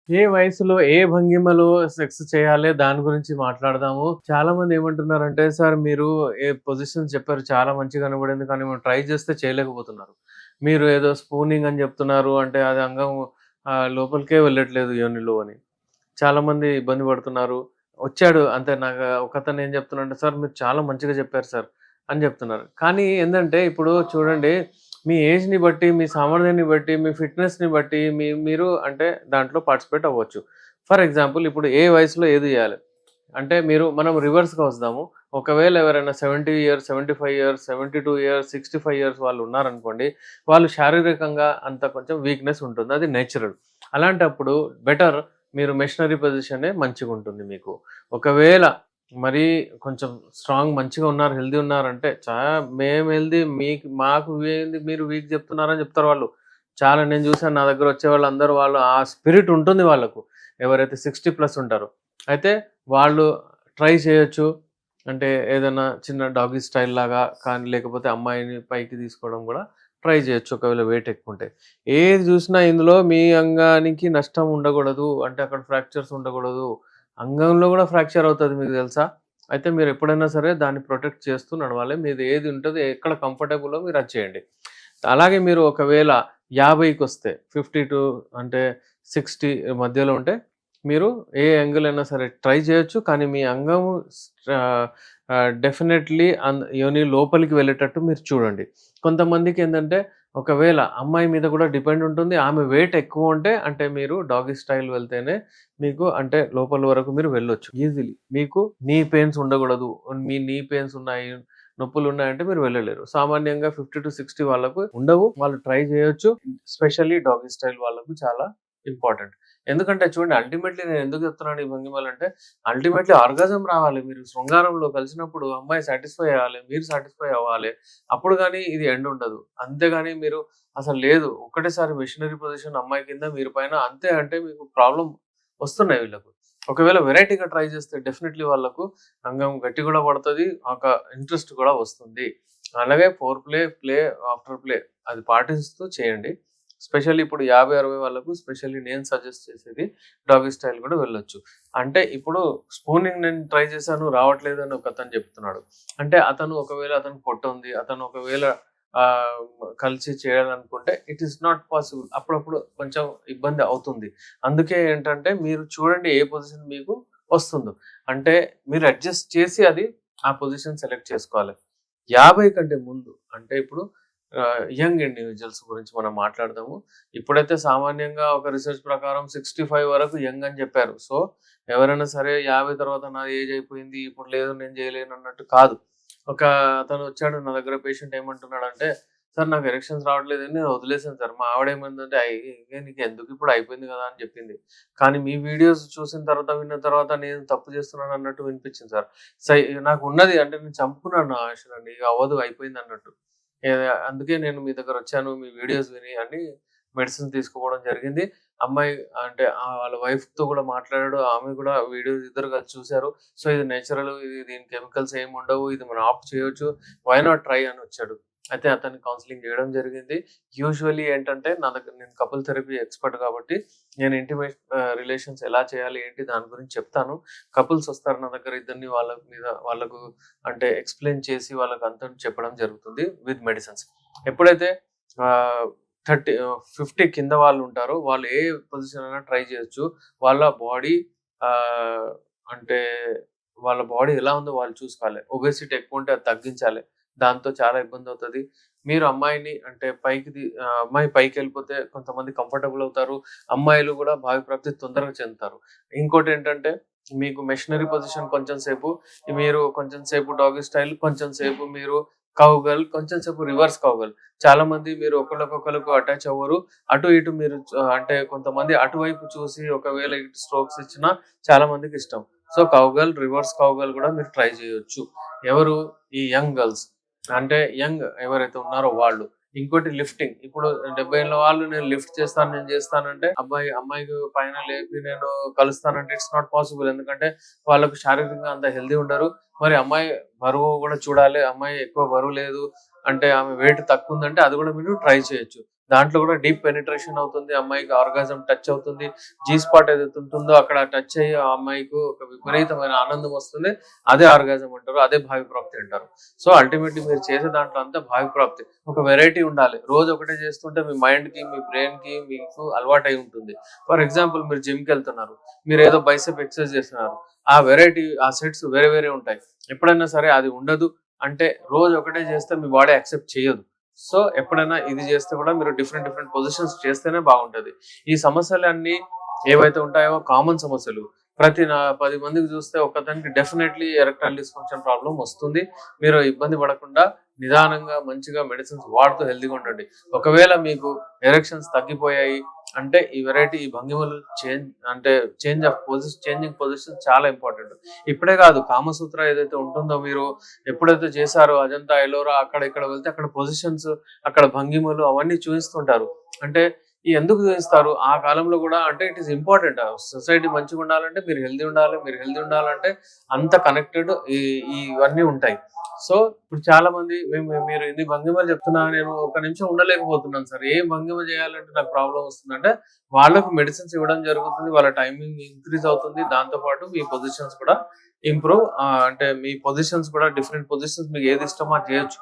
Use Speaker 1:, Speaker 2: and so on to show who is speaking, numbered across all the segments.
Speaker 1: ఏ వయసులో, ఏ భంగిమలో సెక్స్ చేయాలి దాని గురించి మాట్లాడదాము. చాలామంది ఏమంటున్నారంటే, "సార్ మీరు ఏ పొజిషన్స్ చెప్పారు చాలా మంచిగా కనబడింది. కానీ మేము ట్రై చేస్తే చేయలేకపోతున్నారు. మీరు ఏదో స్పూనింగ్ అని చెప్తున్నారు. అంటే అది అంగం లోపలికే వెళ్ళట్లేదు యోనిలో" అని. చాలామంది ఇబ్బంది పడుతున్నారు. వచ్చాడు అంతే నాకు ఒకతను ఏం చెప్తున్నాడంటే, "సార్ మీరు చాలా మంచిగా చెప్పారు సార్" అని చెప్తున్నారు. కానీ ఏందంటే ఇప్పుడు చూడండి మీ ఏజ్‌ని బట్టి, మీ సామర్థ్యాన్ని బట్టి, మీ ఫిట్‌నెస్‌ని బట్టి మీరు అంటే దాంట్లో పార్టిసిపేట్ అవ్వచ్చు. ఫర్ ఎగ్జాంపుల్ ఇప్పుడు ఏ వయసులో ఏది చేయాలి? అంటే మనం రివర్స్‌గా వద్దాము. ఒకవేళ ఎవరైనా 70 ఇయర్స్, 75 ఇయర్స్, 72 ఇయర్స్, 65 ఇయర్స్ వాళ్ళు ఉన్నారనుకోండి. వాళ్ళు శారీరకంగా అంత కొంచెం వీక్‌నెస్ ఉంటుంది. అది నేచురల్. అలాంటప్పుడు బెటర్ మీరు మిషనరీ పొజిషనే మంచిగుంటుంది మీకు. ఒకవేళ మరీ కొంచెం స్ట్రాంగ్ మంచిగా ఉన్నారు, హెల్తీ ఉన్నారంటే మేము హెల్తీ మాకు మీరు వీక్ చెప్తున్నారని చెప్తారు వాళ్ళు. చాలా నేను చూసాను నా దగ్గర వచ్చే వాళ్ళందరూ వాళ్ళు ఆ స్పిరిట్ ఉంటుంది వాళ్ళకు. ఎవరైతే 60 ప్లస్ ఉంటారో. అయితే వాళ్ళు ట్రై చేయొచ్చు. అంటే ఏదైనా చిన్న డాగీ స్టైల్ లాగా కానీ లేకపోతే అమ్మాయిని పైకి తీసుకోవడం గూడా ట్రై చేయొచ్చు. ఒకవేళ వెయిట్ ఎక్కువుంటే. ఏది చూసినా ఇందులో మీ అంగానికి నష్టం ఉండకూడదు. అంటే అక్కడ ఫ్రాక్చర్స్ ఉండకూడదు. అంగంలో గూడా ఫ్రాక్చర్ అవుతది మీకు తెలుసా? అయితే మీరెప్పుడైనా సరే దాన్ని ప్రొటెక్ట్ చేస్తూ నడవాలి. మీది ఏది ఉంటదో ఎక్కడ కంఫర్టబులో మీరు అది చేయండి. అలాగే మీరు ఒకవేళ 50కొస్తే 52 అంటే 60 మధ్యలో ఉంటే మీరు ఏ యాంగిల్ అయినా సరే ట్రై చేయొచ్చు. కానీ మీ అంగము ఆహ్, డెఫినెట్‌లీ యోని లోపలికి వెళ్ళేటట్టు మీరు చూడండి. కొంతమందికేందంటే ఒకవేళ అమ్మాయి మీద కూడా డిపెండ్ ఉంటుంది. ఆమె వెయిట్ ఎక్కువ ఉంటే అంటే మీరు డాగీ స్టైల్ వెళ్తేనే మీకు అంటే లోపల వరకు మీరు వెళ్ళొచ్చు ఈజీలీ. మీకు నీ పెయిన్స్ ఉండకూడదు. మీ నీ పెయిన్స్ ఉన్నాయి, నొప్పులున్నాయంటే మీరు వెళ్ళలేరు. సామాన్యంగా 50-60 వాళ్ళకు ఉండవు. వాళ్ళు ట్రై చేయొచ్చు. ఎస్పెషల్లీ డాగీ స్టైల్ వాళ్ళకు చాలా ఇంపార్టెంట్. ఎందుకంటే చూడండి అల్టిమేట్‌లీ నేను ఎందుకు చెప్తున్నాను ఈ భంగిమలంటే అల్టిమేట్‌లీ ఆర్గాజం రావాలి. మీరు శృంగారంలో కలిసినప్పుడు అమ్మాయి సాటిస్ఫై అవ్వాలి. మీరు సాటిస్ఫై అవ్వాలి. అప్పుడు గాని ఇది ఎండ్ ఉండదు. అంతేగాని మీరు అసలు లేదు ఒకటేసారి మిషనరీ పొజిషన్ అమ్మాయి కింద మీరు పైన అంతే అంటే మీకు ప్రాబ్లమ్ వస్తున్నాయి వీళ్ళకు. ఒకవేళ వెరైటీగా ట్రై చేస్తే డెఫినెట్‌లీ వాళ్ళకు అంగం గట్టి గూడా పడతది. ఒక ఇంట్రెస్ట్ గూడా వస్తుంది. అలాగే four play, play after play అది పాటిస్తూ చేయండి. స్పెషల్లీ ఇప్పుడు 50, 60 వాళ్ళకు స్పెషల్లీ నేను సజెస్ట్ చేసేది డాగీ స్టైల్ గూడా వెళ్ళొచ్చు. అంటే ఇప్పుడు స్పూనింగ్ నేను ట్రై చేశాను రావట్లేదని ఒకతను చెప్తున్నాడు. అంటే అతను ఒకవేళ అతనికి పొట్టుంది. అతను ఒకవేళ ఆహ్, కలిసి చేయాలనుకుంటే ఇట్ ఈస్ నాట్ పాసిబుల్. అప్పుడప్పుడు కొంచెం ఇబ్బంది అవుతుంది. అందుకే ఏంటంటే మీరు చూడండి ఏ పొజిషన్ మీకు వస్తుందో. అంటే మీరు అడ్జస్ట్ చేసి అది ఆ పొజిషన్ సెలెక్ట్ చేసుకోవాలి. 50 కంటే ముందు అంటే ఇప్పుడు యంగ్ ఇండివిడ్యువల్స్ గురించి మనం మాట్లాడదాము. ఇప్పుడైతే సామాన్యంగా ఒక రిసర్చ్ ప్రకారం 65 వరకు యంగ్ అని చెప్పారు. సో, ఎవరైనా సరే 50 తర్వాత నా ఏజ్ అయిపోయింది. ఇప్పుడు లేదు నేను చేయలేను అన్నట్టు కాదు. ఒక అతను వచ్చాడు నా దగ్గర పేషెంట్ ఏమంటున్నాడంటే, "సార్ నాకు ఎరెక్షన్స్ రావట్లేదని నేను వదిలేసాను సార్." మా ఆవిడ ఏమందంటే, నీకెందుకు ఇప్పుడు అయిపోయింది కదా!" అని చెప్పింది. కానీ మీ వీడియోస్ చూసిన తర్వాత, విన్న తర్వాత నేను తప్పు చేస్తున్నాను అన్నట్టు వినిపించింది సార్. సై నాకున్నది అంటే నేను చంపుకున్నాను నా ఆశలని. ఇగ అవ్వదు అయిపోయిందన్నట్టు. అందుకే నేను మీ దగ్గరొచ్చాను. మీ వీడియోస్ విని అని మెడిసిన్ తీసుకోవడం జరిగింది. అమ్మాయి అంటే వాళ్ళ వైఫ్‌తో గూడా మాట్లాడాడు. ఆమె గూడా వీడియోస్ ఇద్దరు కలిసి చూసారు. సో, ఇది నేచురల్ దీని కెమికల్స్ ఏముండవు. ఇది మనం ఆప్ చేయొచ్చు. వై నాట్ ట్రై అనొచ్చాడు. అయితే అతన్ని కౌన్సెలింగ్ జేయడం జరిగింది. యూజువల్లీ ఏంటంటే నా దగ్గర నేను కపుల్ థెరపీ ఎక్స్‌పర్ట్ కాబట్టి నేను ఇంటిమేట్ రిలేషన్స్ ఎలా చేయాలి ఏంటి దాని గురించి చెప్తాను. కపుల్స్ వస్తారు నా దగ్గర ఇద్దరిని వాళ్ళకు అంటే ఎక్స్‌ప్లెయిన్ చేసి వాళ్ళకంతా చెప్పడం జరుగుతుంది విత్ మెడిసిన్స్. ఎప్పుడైతే ఆహ్, 50 కింద వాళ్ళుంటారో వాళ్ళు ఏ పొజిషన్ అయినా ట్రై చేయొచ్చు. వాళ్ళ బాడీ ఆహ్, అంటే వాళ్ళ బాడీ ఎలా ఉందో వాళ్ళు చూసుకోవాలి. ఒబెసిటీ ఎక్కువుంటే అది తగ్గించాలి. దాంతో చాలా ఇబ్బందవుతది. మీరు అమ్మాయిని అంటే అమ్మాయి పైకెళ్ళిపోతే కొంతమంది కంఫర్టబుల్ అవుతారు. అమ్మాయిలు గూడా భావిప్రాప్తి తొందరగా చెందుతారు. ఇంకోటేంటంటే మీకు మెషినరీ పొజిషన్ కొంచెం సేపు, మీరు కొంచెం సేపు డాగీ స్టైల్, కొంచెం సేపు మీరు కౌగర్ల్, కొంచెం సేపు రివర్స్ కౌగర్ల్. చాలామంది మీరు ఒకళ్ళకొకళ్ళకు అటాచ్ అవ్వరు. అటు ఇటు మీరు అంటే కొంతమంది అటువైపు చూసి ఒకవేళ ఇటు స్ట్రోక్స్ ఇచ్చినా చాలా మందికిష్టం. సో, కౌగర్ల్, రివర్స్ కౌగర్ల్ గూడా మీరు ట్రై చేయొచ్చు. ఎవరు? ఈ యంగ్ గర్ల్స్. అంటే యంగ్ ఎవరైతే ఉన్నారో వాళ్ళు. ఇంకోటి లిఫ్టింగ్. ఇప్పుడు 70 ఏళ్ల వాళ్ళు నేను లిఫ్ట్ చేస్తాను, నేను చేస్తానంటే అమ్మాయికి పైన లేపి నేను కలుస్తానంటే ఇట్స్ నాట్ పాసిబుల్. ఎందుకంటే వాళ్ళకు శారీరకంగా అంత హెల్తీ ఉండరు. మరి అమ్మాయి బరువు గూడా చూడాలి. అమ్మాయి ఎక్కువ బరువు లేదు అంటే ఆమె వెయిట్ తక్కువుందంటే అది గూడా మీరు ట్రై చేయొచ్చు. దాంట్లో కూడా డీప్ పెనిట్రేషన్ అవుతుంది, అమ్మాయికి ఆర్గాజం టచ్ అవుతుంది. జీ స్పాట్ ఏదైతే ఉంటుందో అక్కడ టచ్ అయ్యి ఆ అమ్మాయికి ఒక విపరీతమైన ఆనందం వస్తుంది. అదే ఆర్గాజం అంటారు, అదే భావి ప్రాప్తి అంటారు. సో అల్టిమేట్లీ మీరు చేసే దాంట్లో అంతా భావి ప్రాప్తి. ఒక వెరైటీ ఉండాలి. రోజు ఒకటే చేస్తుంటే మీ మైండ్ కి, మీ బ్రెయిన్ కి మీకు అలవాటు అయి ఉంటుంది. ఫర్ ఎగ్జాంపుల్ మీరు జిమ్ కి వెళ్తున్నారు, మీరు ఏదో బైసెప్ ఎక్సర్సైజ్ చేస్తున్నారు, ఆ వెరైటీ ఆ సెట్స్ వేరే వేరే ఉంటాయి. ఎప్పుడైనా సరే అది ఉండదు అంటే రోజు ఒకటే చేస్తే మీ బాడీ యాక్సెప్ట్ చేయదు. సో ఎప్పుడైనా ఇది చేస్తే కూడా మీరు డిఫరెంట్ డిఫరెంట్ పొజిషన్స్ చేస్తేనే బాగుంటది. ఈ సమస్యలన్నీ ఏవైతే ఉంటాయో కామన్ సమస్యలు. ప్రతి 10 మందికి చూస్తే ఒకతనికి డెఫినెట్లీ ఎరెక్టైల్ డిస్ఫంక్షన్ ప్రాబ్లమ్ వస్తుంది. మీరు ఇబ్బంది పడకుండా నిదానంగా మంచిగా మెడిసిన్స్ వాడుతూ హెల్తీగా ఉండండి. ఒకవేళ మీకు ఎరెక్షన్స్ తగ్గిపోయాయి అంటే ఈ వెరైటీ ఈ భంగిమలు చేంజింగ్ పొజిషన్ చాలా ఇంపార్టెంట్. ఇప్పుడే కాదు, కామసూత్ర ఏదైతే ఉంటుందో మీరు ఎప్పుడైతే చేశారో అజంతా, ఎలోరా అక్కడ ఇక్కడ వెళ్తే అక్కడ పొజిషన్స్, అక్కడ భంగిమలు అవన్నీ చూపిస్తుంటారు. అంటే ఎందుకు చూపిస్తారు ఆ కాలంలో కూడా అంటే ఇట్ ఈస్ ఇంపార్టెంట్. సొసైటీ మంచిగా ఉండాలంటే మీరు హెల్దీ ఉండాలి, మీరు హెల్దీ ఉండాలంటే అంత కనెక్టెడ్ ఇవన్నీ ఉంటాయి. సో ఇప్పుడు చాలా మంది మీరు ఇన్ని భంగిమలు చెప్తున్నా నేను ఒక నిమిషం ఉండలేకపోతున్నాను సార్, ఏ భంగిమ చేయాలంటే నాకు ప్రాబ్లం వస్తుందంటే వాళ్ళకు మెడిసిన్స్ ఇవ్వడం జరుగుతుంది, వాళ్ళ టైమింగ్ ఇంక్రీజ్ అవుతుంది. దాంతో పాటు మీ పొజిషన్స్ కూడా ఇంప్రూవ్, అంటే మీ పొజిషన్స్ కూడా డిఫరెంట్ పొజిషన్స్ మీకు ఏది ఇష్టమో అది చేయొచ్చు.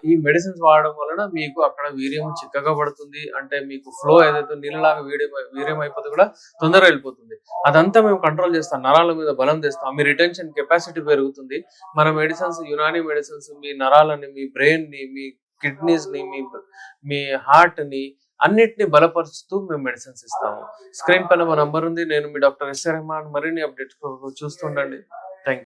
Speaker 1: ఈ మెడిసిన్స్ వాడడం వలన మీకు అక్కడ వీర్యం చిక్కగా పడుతుంది. అంటే మీకు ఫ్లో ఏదైతే నీళ్ళలాగా వీర్యం అయిపోతే కూడా తొందరగా వెళ్ళిపోతుంది. అదంతా మేము కంట్రోల్ చేస్తాం. నరాల మీద బలం తెస్తాం. మీ రిటెన్షన్ కెపాసిటీ పెరుగుతుంది. మన మెడిసిన్స్, యునాని మెడిసిన్స్ మీ నరాలని, మీ బ్రెయిన్ ని, మీ కిడ్నీస్ ని, మీ హార్ట్ ని అన్నిటిని బలపరుచుతూ మేము మెడిసిన్స్ ఇస్తాము. స్క్రీన్ పైన మా నంబర్ ఉంది. నేను మీ డాక్టర్ ఎస్ఆర్ రెహమాన్. మరిన్ని అప్డేట్స్ చూస్తుండండి. Thank you.